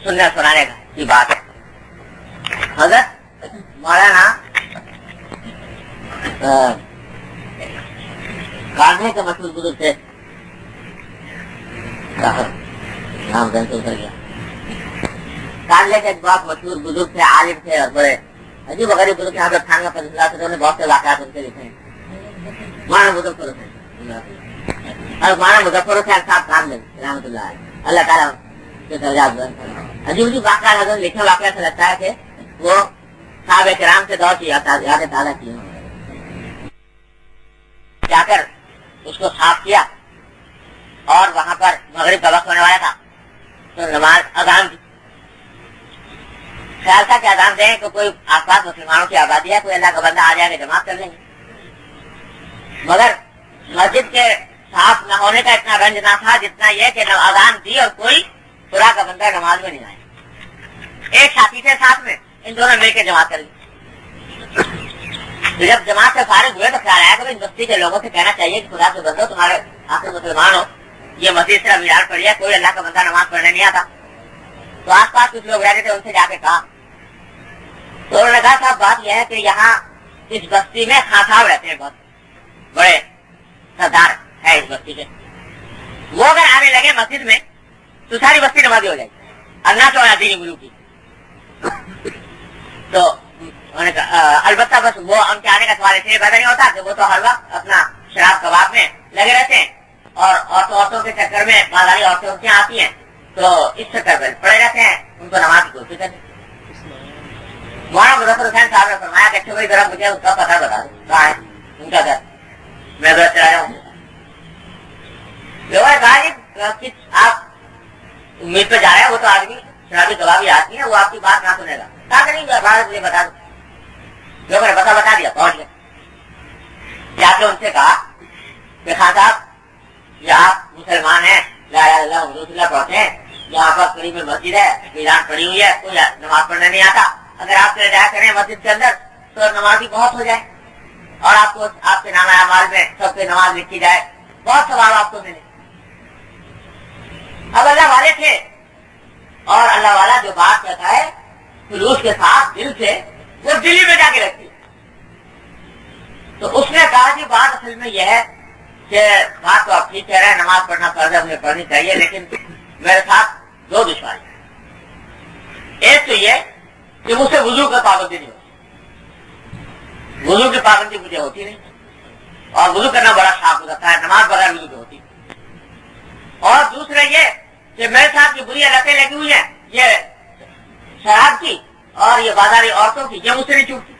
سننے سنانے کی بات ہے۔ حضرت مولانا کانڈے کے مشہور بزرگ تھے، نام سے اتر گیا، کانڈے کے بہت مشہور بزرگ تھے، عالم تھے اور بڑے عجیب وغیرہ بزرگ تھے۔ حضرت خان کا فضل نے بہت سے واقعات ان کے لکھے ہیں۔ مولانا مظفر حسین اور مولانا مظفر حسین صاحب کانڈے رحمۃ اللہ علیہ، اللہ تعالیٰ کے درجات بلند فرمائے۔ عجیب عجیب واقعات حضرت لکھے، واقعہ سے لگتا ہے کہ وہ صحابہ کرام سے دور کی یاد تازہ کی، جا کر اس کو صاف کیا اور وہاں پر مغرب کا وقت ہونے والا تھا تو نماز اذان دی، خیال تھا کہ اذان دیں تو کوئی آس پاس مسلمانوں کی آبادی ہے، کوئی اللہ کا بندہ آ جائے گا، جماعت کر لیں گے، مگر مسجد کے صاف نہ ہونے کا اتنا رنج نہ تھا جتنا یہ کہ اذان دی اور کوئی خدا کا بندہ نماز میں نہیں آیا۔ ایک ساتھی تھے ساتھ میں، ان دونوں مل کے جماعت کر لی۔ جب جماعت سے فارغ ہوئے تو خیال آیا کہ ان بستی کے لوگوں سے کہنا چاہیے کہ خدا سے بندو تمہارے آخر مسلمان ہو، یہ مسجد سے میرار پڑی ہے، کوئی اللہ کا بندہ نماز پڑھنے نہیں آتا۔ تو آس پاس کچھ لوگ رہتے تھے، ان سے جا کے کہا تو انہوں نے کہا صاحب بات یہ ہے کہ یہاں اس بستی میں خان صاحب رہتے ہیں، بہت بڑے سردار ہے اس بستی کے، وہ اگر آنے لگے مسجد میں تو ساری بستی نمازی ہو جائے گی، اللہ تو دینی ملوک کی۔ تو البتہ بس وہ ان کے آنے کا سوال اس لیے پیدا نہیں ہوتا کہ وہ تو ہر وقت اپنا شراب کباب میں لگے رہتے ہیں اور عورتوں کے چکر میں بازاری عورتیں ان کے آتی ہیں، تو اس چکر میں پڑے رہتے ہیں، ان کو نماز کی کوشش کرتے۔ مولانا مظفر حسین صاحب نے فرمایا کہ اچھا بھائی ذرا مجھے اس کا پتہ بتا دو کہاں ہے ان کا گھر، میں ذرا چلا جاؤں۔ آپ امید پہ جا رہے ہیں، وہ تو آدمی شرابی کبابی آدمی ہے، وہ آپ کی بات نہ سنے گا، کہا کہ نہیں مجھے بتا دو۔ لوگوں نے بتا دیا، پہنچ گئے، جا کے ان سے کہا کہ خان صاحب یہ آپ مسلمان ہیں، لا الہ الا اللہ محمد رسول اللہ پڑھتے ہیں، یہاں پر قریب میں مسجد ہے، میدان پڑی ہوئی ہے، کوئی نماز پڑھنے نہیں آتا، اگر آپ چلے جایا کریں مسجد کے اندر تو نمازی بہت ہو جائے اور آپ کو آپ کے نام اعمال میں سب سے نماز لکھی جائے، بہت ثواب آپ کو ملے۔ اب اللہ والے تھے اور اللہ والا جو بات کہتا ہے خلوص کے ساتھ دل سے، وہ دلی میں جا کے رکھتی ہے۔ تو اس نے کہا کہ بات اصل میں یہ ہے کہ بات تو آپ ٹھیک کہہ رہے ہیں، نماز پڑھنا فرض ہے، مجھے پڑھنی چاہیے، لیکن میرے ساتھ دو دشواری ہیں۔ ایک تو یہ کہ مجھ سے وضو کا پابندی نہیں ہوتی، وضو کی پابندی مجھے ہوتی نہیں، اور وضو کرنا بڑا شاق ہو جاتا ہے، نماز بغیر وضو کی ہوتی۔ اور دوسرا یہ کہ میرے ساتھ جو بری عادتیں لگی ہوئی ہیں، یہ شراب کی اور یہ بازاری عورتوں کی، یہ مجھ سے نہیں چھوٹتی۔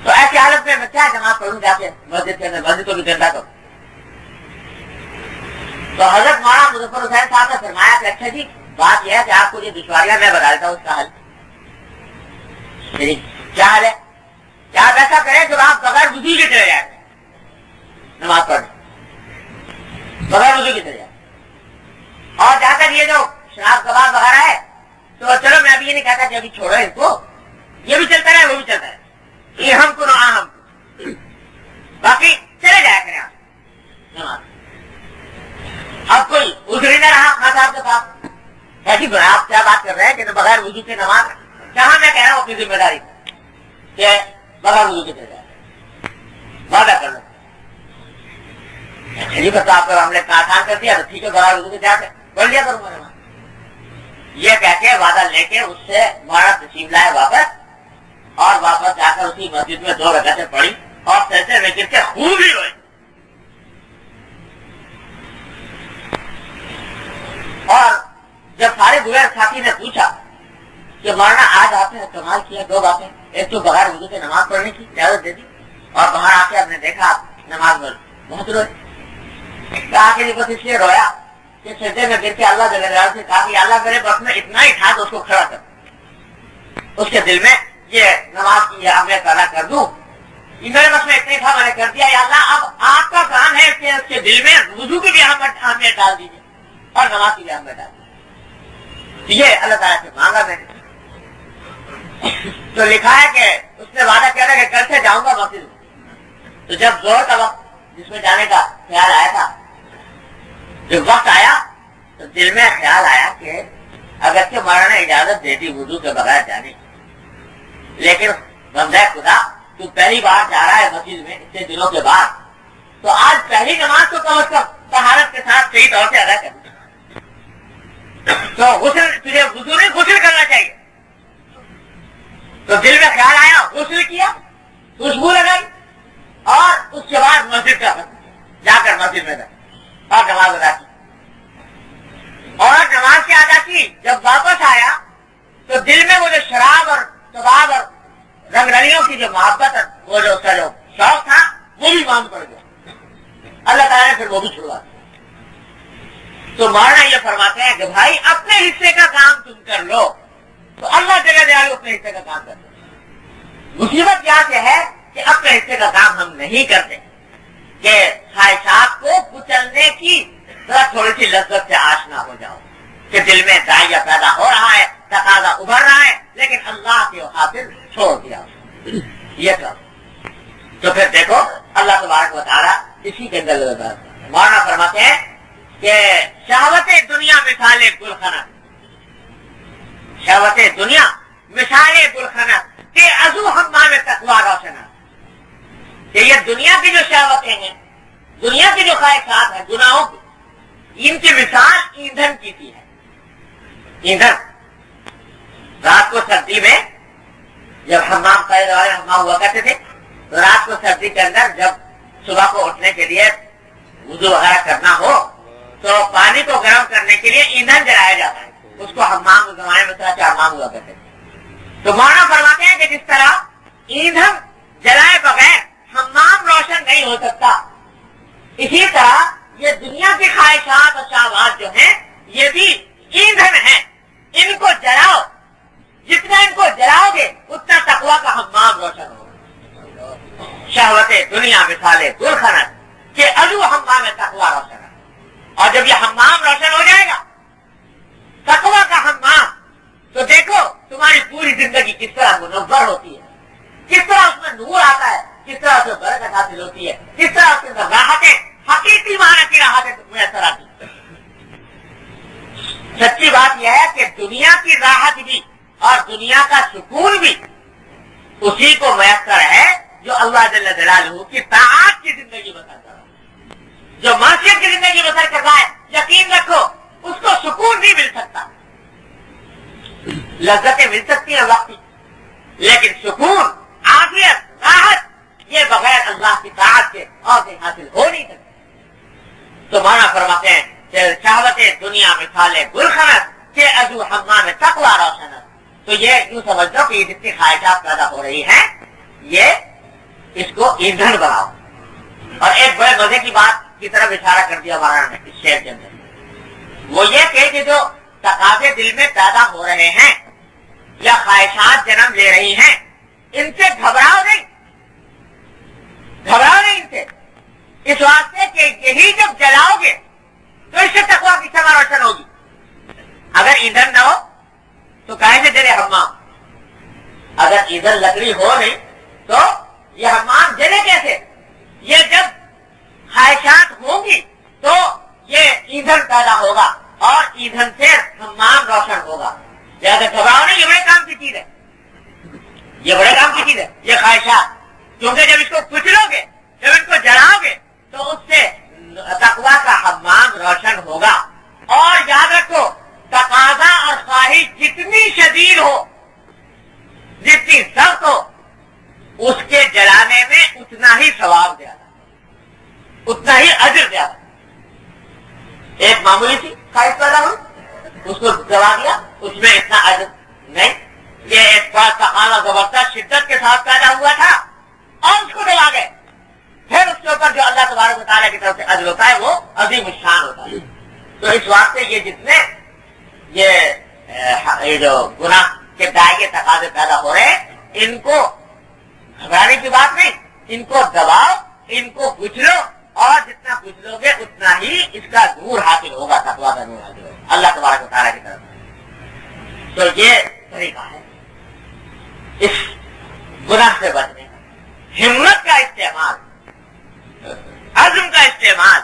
تو ایسی حالت میں کیا جماعت پڑھوں جا کے مسجد کے اندر، مسجد کو بھی گندا کروں؟ تو حضرت مولانا مظفر حسین صاحب نے فرمایا کہ اچھا جی بات یہ ہے کہ آپ کو یہ دشواریاں میں بتا دیتا ہوں اس کا حل۔ کیا حل ہے؟ کیا آپ ایسا کریں جو آپ بغیر وضو کے چلے جائیں نماز پڑھنے، بغیر وضو کے چلے جائیں، اور جا کر یہ جو شراب کباب وغیرہ ہے تو چلو میں ابھی یہ نہیں کہتا کہ ابھی چھوڑو اس کو، یہ بھی چلتا رہے وہ بھی چلتا ہے، یہ ہم کو نہ ہم کو، باقی چلے جایا کریں آپ نماز۔ اب کوئی ازری نہ رہا خان صاحب کے پاس، ایسی آپ کیا بات کر رہے ہیں کہ بغیر وضو کے نماز، جہاں میں کہہ رہا ہوں اپنی ذمہ داری کہ بغیر وضو کے چلے جائے، وعدہ کر لو چلیے بس آپ کو ہم نے آسان کر دیا تو ٹھیک ہے، بغیر وضو کے جا کے پڑھ لیا کروں میں، یہ کہہ کے وعدہ لے کے اس سے ہمارا تشریف لائے واپس، اور واپس جا کر اسی مسجد میں 2 رکعتیں پڑھی اور سجدے میں گر کے خوب ہی روئے۔ اور جب سارے ہوئے ساتھی نے پوچھا کہ مولانا آج آپ نے استعمال کیا 2 باتیں، ایک تو بغیر وضو سے نماز پڑھنے کی اجازت دے دی، اور باہر آ کے آپ نے دیکھا نماز میں بہت روئے۔ کہا کہ بس اس لیے رویا کہ سجدے میں گر کے اللہ سے کہا کہ اللہ میرے بس میں اتنا ہی تھا تو اس کو کھڑا کر، اس کے دل میں یہ نماز کی یہ اہمیت ادا کر دوں. میرے بس میں اتنے تھا, میں نے کر دیا. یا اللہ اب آپ کا کام ہے کہ اس کے دل میں وضو کی بھی اہمیت ڈال دیجیے اور نماز کی بھی اہمیت ڈال دیجیے. یہ اللہ تعالیٰ سے مانگا میں نے. تو لکھا ہے کہ اس نے وعدہ کیا تھا کہ کل سے جاؤں گا مسجد میں. تو جب زہر کا وقت جس میں جانے کا خیال آیا تھا, جب وقت آیا تو دل میں خیال آیا کہ اگرچہ مولانا نے اجازت دے دی وضو کے بغیر جانے کی, لیکن بندہ خدا تو پہلی بار جا رہا ہے مسجد میں اتنے دنوں کے بعد, تو آج پہلی نماز تو کم از کم طہارت کے ساتھ صحیح طور سے ادا کر. تو غسل تجھے وضو نہیں غسل کرنا چاہیے. تو دل میں خیال آیا, غسل کیا, خوشبو لگائی اور اس کے بعد مسجد کا جا کر مسجد میں گئے اور نماز ادا کی. اور نماز کیا ادا کی, جب واپس آیا تو دل میں وہ جو شراب اور کباب اور رنگ رنگیوں کی جو محبت, وہ جو اس کا جو شوق تھا, وہ بھی مان پڑ گیا. اللہ تعالیٰ نے پھر وہ بھی چھڑوا دیا. تو مولانا یہ فرماتے ہیں کہ بھائی اپنے حصے کا کام تم کر لو تو اللہ جل جلالہ اپنے حصے کا کام کرتے. مصیبت کیا سے ہے کہ اپنے حصے کا کام ہم نہیں کرتے, کہ خواہشات کو کچلنے کی ذرا تھوڑی سی لذت سے آشنا ہو جاؤ کہ دل میں داعیہ پیدا ہو رہا ہے, تقاضا ابھر رہا ہے, لیکن اللہ کے خاطر چھوڑ دیا یہ سب. تو پھر دیکھو اللہ تبارک و تعالیٰ اسی کے اندر مولانا فرماتے ہیں کہ شہوت دنیا مثال گلخنا, شہوت دنیا مثال گلخنا کہ عضو حمام تقویٰ روشن, کہ یہ دنیا کی جو شہوتیں ہیں, دنیا کی جو خواہشات ہیں گناہوں کی, ان کی مثال ایندھن کی سی ہے. ایندھن رات کو سردی میں جب حمام قید والے حمام ہوا کرتے تھے, تو رات کو سردی کے اندر جب صبح کو اٹھنے کے لیے وضو وغیرہ کرنا ہو تو پانی کو گرم کرنے کے لیے ایندھن جلایا جاتا ہے. اس کو حمام زمانے میں طرح سے حمام ہوا کرتے تھے. تو مولانا فرماتے ہیں کہ جس طرح ایندھن جلائے بغیر حمام روشن نہیں ہو سکتا, اسی طرح یہ دنیا کی خواہشات اور شہوات جو ہیں یہ بھی ایندھن ہیں. ان کو جلاؤ, جتنا ان کو جلاؤ گے اتنا تقویٰ کا حمام روشن ہوگا. شہوت دنیا مثال گلخنت کہ عضو حمام تقویٰ روشن ہے. اور جب یہ حمام روشن ہو جائے گا تقویٰ کا حمام, تو دیکھو تمہاری پوری زندگی کس طرح منور ہوتی ہے, کس طرح اس میں نور آتا ہے, کس طرح اس میں برکت حاصل ہوتی ہے, کس طرح اس کے اندر راحتیں, حقیقی معنی کی راحتیں میسر آتی ہیں. سچی بات یہ ہے کہ دنیا کی راحت بھی اور دنیا کا سکون بھی اسی کو میسر ہے جو اللہ جل جلالہ کی طاعت کی زندگی بسر کر رہا ہے. جو معصیت کی زندگی بسر کر رہا ہے, یقین رکھو اس کو سکون نہیں مل سکتا. لذتیں مل سکتی ہیں وقتی, لیکن سکون, عافیت, راحت یہ بغیر اللہ کی طاعت کے اور کہیں حاصل ہو نہیں سکتی. تو مانا فرماتے ہیں کہ شہوت دنیا مثال گلخنت کہ عضو حمام تقویٰ روشن. تو یہ یوں سمجھ لو کہ یہ جتنی خواہشات پیدا ہو رہی ہیں یہ اس کو ایندھن بناؤ. اور ایک بڑے مزے کی بات کی طرف اشارہ کر دیا مولانا نے اس شعر کے اندر, وہ یہ کہ جو تقاضے دل میں پیدا ہو رہے ہیں یا خواہشات جنم لے رہی ہیں, ان سے گھبراؤ نہیں, گھبراؤ نہیں ان سے, اس واسطے کہ یہی جب جلاؤ گے تو اس سے تقویٰ کی شمع روشن ہوگی. اگر ایندھن نہ ہو تو کہیں سے جلے حمام, اگر ایندھن لکڑی ہو نہیں تو یہ حمام جلے کیسے؟ یہ جب خواہشات ہوں گی تو یہ ایندھن پیدا ہوگا اور ایندھن سے حمام روشن ہوگا. زیادہ گھبراؤ نہیں, یہ بڑے کام کی چیز ہے, یہ بڑے کام کی چیز ہے یہ خواہشات, کیونکہ جب اس کو کچلو گے, جب اس کو جلاؤ گے تو اس سے تقویٰ کا حمام روشن ہوگا. اور یاد رکھو تقاضا اور خواہش جتنی شدید ہو, جتنی سخت ہو, اس کے جلانے میں اتنا ہی ثواب زیادہ, اتنا ہی اجر زیادہ. ایک معمولی سی خواہش پیدا ہوئی, اس کو جلا دیا, اس میں اتنا اجر نہیں. یہ ایک بار تقاضا زبردست شدت کے ساتھ پیدا ہوا تھا اور اس کو جلا گئے, پھر اس کے اوپر جو اللہ تبارک و تعالیٰ کی طرف سے اجر ہوتا ہے وہ عظیم الشان ہوتا ہے. تو اس واسطے یہ جتنے یہ جو گناہ کے دائیں تقاضے پیدا ہو رہے ہیں ان کو گھبرانے کی بات نہیں، ان کو دباؤ، ان کو کچلو، اور جتنا کچلو گے اتنا ہی اس کا نور حاصل ہوگا، تقویٰ کا نور حاصل ہوگا اللہ تبارک و تعالیٰ کی طرف سے۔ تو یہ طریقہ ہے اس گناہ سے بچنے کا، ہمت کا استعمال، عزم کا استعمال،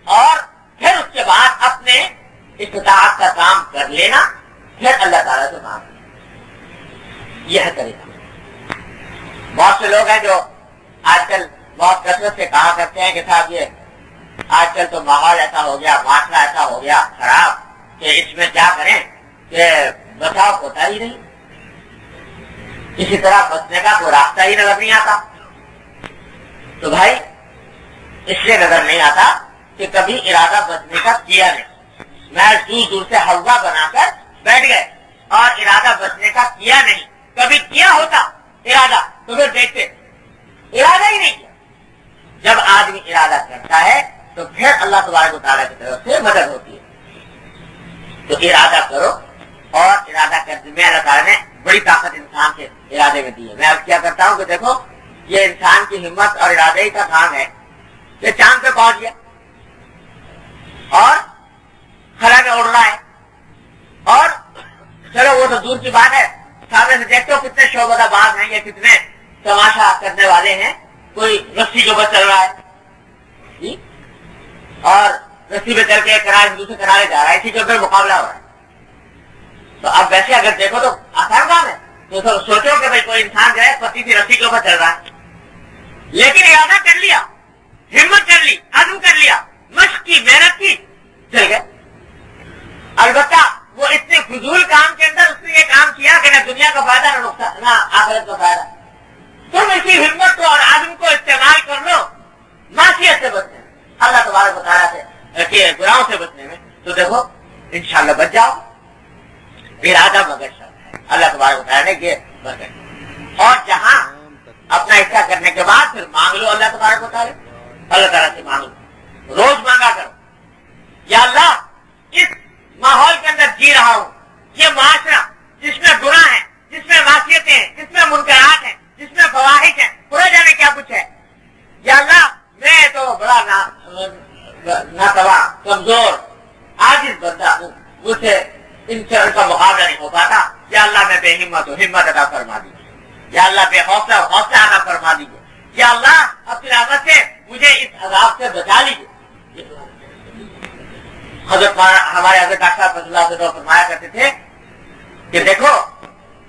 اور پھر اس کے بعد اپنے استطاعت کا کام کر لینا، پھر اللہ تعالیٰ سے مانگنا۔ یہ ہے طریقہ۔ بہت سے لوگ ہیں جو آج کل بہت کثرت سے کہا کرتے ہیں کہ صاحب یہ آج کل تو ماحول ایسا ہو گیا، معاشرہ ایسا ہو گیا خراب کہ اس میں کیا کریں کہ بچاؤ ہوتا ہی نہیں، کسی طرح بچنے کا کوئی راستہ ہی نظر نہیں آتا۔ تو بھائی اس لیے نظر نہیں آتا کہ کبھی ارادہ بچنے کا کیا نہیں، محض دور دور سے ہوا بنا کر بیٹھ گئے اور ارادہ بچنے کا کیا نہیں۔ کبھی کیا ہوتا ارادہ تو پھر دیکھتے، ارادہ ہی نہیں کیا۔ جب آدمی ارادہ کرتا ہے تو پھر اللہ تبارک و تعالیٰ کی طرف سے مدد ہوتی ہے۔ تو ارادہ کرو، اور ارادہ کرنے میں اللہ تعالیٰ نے بڑی طاقت انسان کے ارادے میں دی ہے۔ میں اب کیا کرتا ہوں کہ دیکھو یہ انسان کی ہمت اور ارادے ہی کا کام ہے کہ چاند پہ پہنچ گیا اور خلا میں اڑ رہا ہے، اور چلو وہ تو دور کی بات ہے، سامنے سے دیکھتے ہو کتنے شعبدہ باز ہیں، یا کتنے تماشا کرنے والے ہیں، کوئی رسی کے اوپر چل رہا ہے اور رسی پہ چل کے کنارے سے دوسرے کنارے جا رہا ہے، اسی کے اوپر مقابلہ ہو رہا ہے۔ تو اب ویسے اگر دیکھو تو آسان کام ہے، تو سوچو کہ بھائی کوئی انسان جو ہے پتلی سی رسی کے اوپر چل رہا ہے، لیکن ارادہ کر لیا، ہمت کر لی، عزم کر لیا، مشق کی، محنت کی، چل گئے۔ البتہ وہ اتنے فضول کام کے اندر اس نے یہ کام کیا کہ نہ دنیا کا فائدہ نہ نقصان نہ آخرت کا فائدہ۔ تم اسی ہمت کو اور عزم کو استعمال کر لو معصیت سے بچنے میں، اللہ تبارک و تعالیٰ سے گناہوں سے بچنے میں، تو دیکھو انشاءاللہ بچ جاؤ۔ ارادہ مگر شرط ہے، اللہ تبارک و تعالیٰ نے یہ مگر، اور جہاں اپنا حصہ کرنے کے بعد پھر مانگ لو اللہ تبارک و تعالیٰ، اللہ تعالیٰ سے مانگ لو، روز مانگا کرو، یا اللہ اس ماحول کے اندر جی رہا ہوں، یہ معاشرہ جس میں گناہ ہے، جس میں معصیتیں ہیں، جس میں منکرات ہیں، جس میں فواحش ہیں، پورے جانے کیا کچھ ہے، یا اللہ میں تو بڑا ناتواں، کمزور، عاجز بندہ ہوں، مجھ سے ان کا مقابلہ نہیں ہو پاتا، یا اللہ میں بے ہمت ہوں، ہمت عطا فرما دیجیے، یا اللہ بے حوصلہ حوصلہ عطا فرما دیجیے، یا اللہ اپنی رحمت سے مجھے اس عذاب سے بچا لیجیے۔ حضرت ہمارے حضرت ڈاکٹر صاحب اللہ سے فرمایا کرتے تھے کہ دیکھو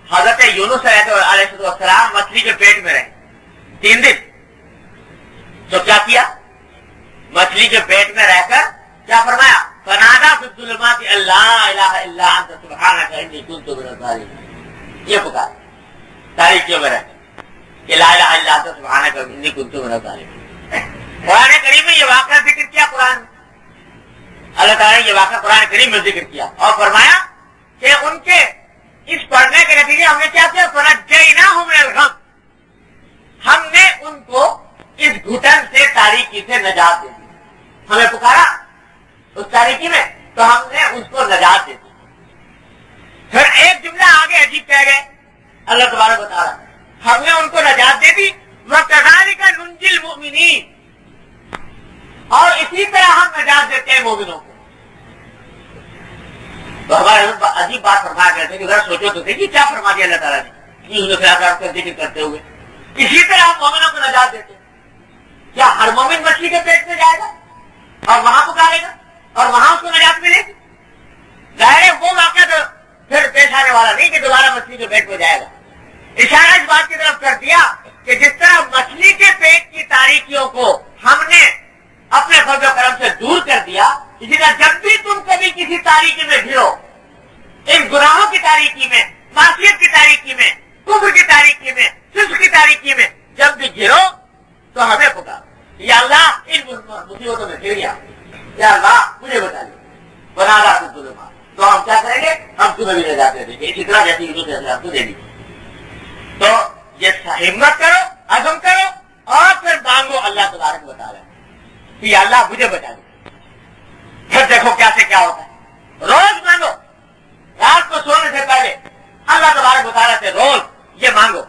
حضرت یونس علیہ السلام مچھلی کے پیٹ میں رہے 3 دن، تو کیا کیا؟ مچھلی کے پیٹ میں رہ کر کیا فرمایا؟ فنادا فی الظلمات اللہ الہ الا انت سبحانک انی کنت من الظالمین، یہ پکار تاریکیوں میں رہ کہ لا الہ الا انت سبحانک انی کنت من الظالمین۔ قرآن کریم میں یہ واقعہ ذکر کیا، قرآن اللہ تعالیٰ نے یہ واقعہ قرآن کریم میں ذکر کیا اور فرمایا کہ ان کے اس پڑھنے کے نتیجے ہم نے کیا کیا؟ فنجیناہم من الغم، ہم نے ان کو اس گھٹن سے، تاریکی سے نجات دے دی۔ ہمیں پکارا اس تاریکی میں تو ہم نے اس کو نجات دے دی۔ پھر ایک جملہ آگے عجیب کہہ گئے اللہ تبارک و تعالیٰ، ہم نے ان کو نجات دے دی، وَكَذَلِكَ نُنْجِي الْمُؤْمِنِينَ، اور اسی طرح ہم نجات دیتے ہیں مومنوں کو۔ تو ہمارے عجیب بات فرمایا کرتے ہیں کہ ذرا سوچو تو دیکھیے کیا فرما دیا اللہ تعالیٰ نے ذکر کرتے ہوئے، اسی طرح ہم مومنوں کو نجات دیتے ہیں۔ کیا ہر مومن مچھلی کے پیٹ میں جائے گا اور وہاں پکارے گا اور وہاں اس کو نجات ملے گی؟ ظاہر ہے وہ واقعہ تو پھر پیش آنے والا نہیں کہ دوبارہ مچھلی کے پیٹ میں جائے گا۔ اشارہ اس بات کی طرف کر دیا کہ جس طرح مچھلی کے پیٹ کی تاریکیوں کو ہم نے اپنے فضل و کرم سے دور کر دیا، اسی طرح جب بھی تم کبھی کسی تاریکی میں گھرو، ان گناہوں کی تاریکی میں، معصیت کی تاریکی میں، کفر کی تاریکی میں، فسق کی تاریکی میں جب بھی گرو تو ہمیں پکارو، یا اللہ ان مصیبتوں میں گر گیا، یا اللہ مجھے بتا دے، بنانا تو ظلمات، تو ہم کیا کریں گے؟ ہم تمہیں بھی نجات دے دیں گے، اسی طرح جیسی یونس علیہ السلام کو دے دی۔ تو یہ ہمت کرو، عزم کرو، اور پھر مانگو اللہ تبارک و تعالیٰ کہ یا اللہ مجھے بتا دے۔ پھر دیکھو کیا سے کیا ہوتا ہے، روز مانگو، رات کو سونے سے پہلے اللہ تبارک و تعالیٰ سے روز یہ مانگو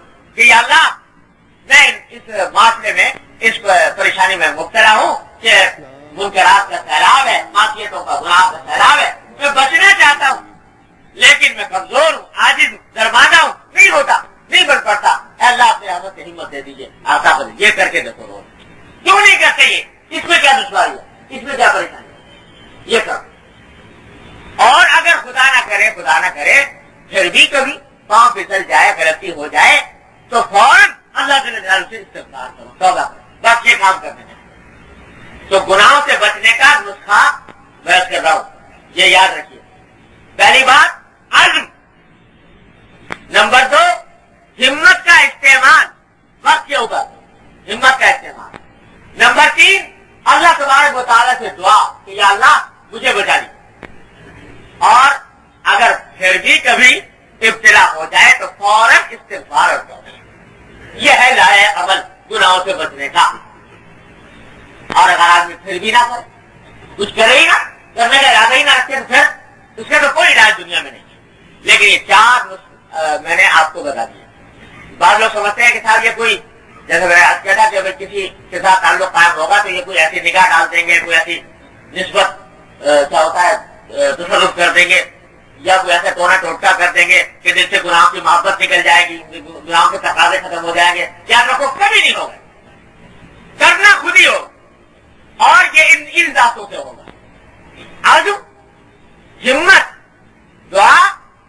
معاشرے میں اس پریشانی میں مبتلا ہوں کہ منکرات کا سیلاب ہے، معصیتوں کا گناہ کا سیلاب ہے، میں بچنا چاہتا ہوں لیکن میں کمزور ہوں، عاجز ہوں، درماندہ ہوں، نہیں ہوتا، نہیں بن پڑتا، اے اللہ اپنے حضرت سے ہمت دے دیجیے، آتا کر یہ کر کے دیکھو روز کیوں نہیں کرتے، یہ اس میں کیا دشواری ہے، اس میں کیا پریشانی ہے، یہ کر۔ اور اگر خدا نہ کرے پھر بھی کبھی پاؤں پھسل جائے، غلطی ہو جائے تو فوراً اللہ کے نظر سے استغفار کرو، توبہ کرو، بس یہ کام کرنے میں۔ تو گناہوں سے بچنے کا نسخہ میں کر رہا ہوں، یہ یاد رکھیے۔ پہلی بات عزم، نمبر 2 ہمت کا استعمال، وقت کے اوپر ہمت کا استعمال، نمبر 3 اللہ تبارک و تعالیٰ سے دعا کہ یا اللہ مجھے بچا لی، اور اگر پھر بھی کبھی ابتلا ہو جائے تو فوراً استغفار کرو۔ یہ ہے لائے عمل گناہوں سے بچنے کا۔ اور اگر آدمی پھر بھی نہ کرے، کچھ کرے ہی نہ، کرنے کا ارادہ ہی نہ رکھے تو پھر اس کا تو کوئی علاج دنیا میں نہیں ہے۔ لیکن یہ 4 میں نے آپ کو بتا دیا۔ بعض لوگ سمجھتے ہیں کہ صاحب یہ کوئی، جیسے میں کہا تھا کہ کسی کے ساتھ تعلق قائم ہوگا تو یہ کوئی ایسی نگاہ ڈال دیں گے، کوئی ایسی نسبت کیا ہوتا ہے تصرف کر دیں گے، یا کوئی ایسا ٹونا ٹوٹکا کر دیں گے کہ جس سے گناہوں کی محبت نکل جائے گی، گناہوں کے تقاضے ختم ہو جائیں گے۔ یاد رکھو کبھی نہیں ہوگا، کرنا خود ہی ہو، اور یہ ان ذاتوں سے ہوگا۔ آج ہمت، دعا،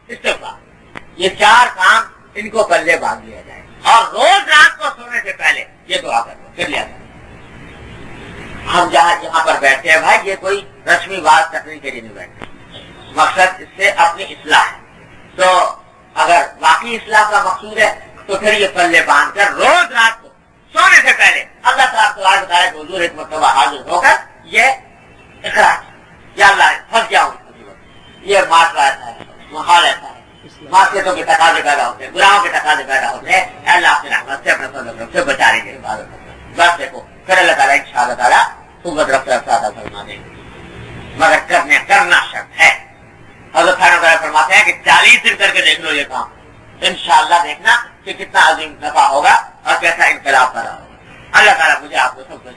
استغفار، یہ 4 کام ان کو پلے باندھ لیا جائے، اور روز رات کو سونے سے پہلے یہ دعا کر لو، کر لیا جائے۔ ہم یہاں پر بیٹھتے ہیں بھائی، یہ کوئی رسمی بات تقریر کے لیے نہیں بیٹھتے، مقصد اس سے اپنی اصلاح ہے۔ تو اگر واقعی اصلاح کا مقصود ہے تو پھر یہ پلے باندھ کر روز رات کو سونے سے پہلے اللہ تعالیٰ کے حضور ایک مرتبہ حاضر ہو کر یہ اقرار، یا اللہ پھنس گیا ہوں، یہ معاشرہ ایسا ہے، ماحول ایسا ہے، معصیتوں کے تقاضے پیدا ہوتے ہیں، گناہوں کے تقاضے پیدا ہوتے ہیں، اے اللہ اپنے رحمت سے، اپنے فضل و کرم سے بچا لیں گے، حفاظت کریں۔ بس دیکھو پھر اللہ تعالیٰ انشاءاللہ تعالیٰ قوت رفتہ عطا فرما دیں گے، مگر کرنا شرط ہے۔ حضرت فرماتے ہیں کہ 40 دن کر کے دیکھ لو یہ کام، انشاءاللہ دیکھنا کہ کتنا عظیم نفع ہوگا اور کیسا انقلاب پیدا ہوگا۔ اللہ تعالیٰ مجھے آپ کو سب کچھ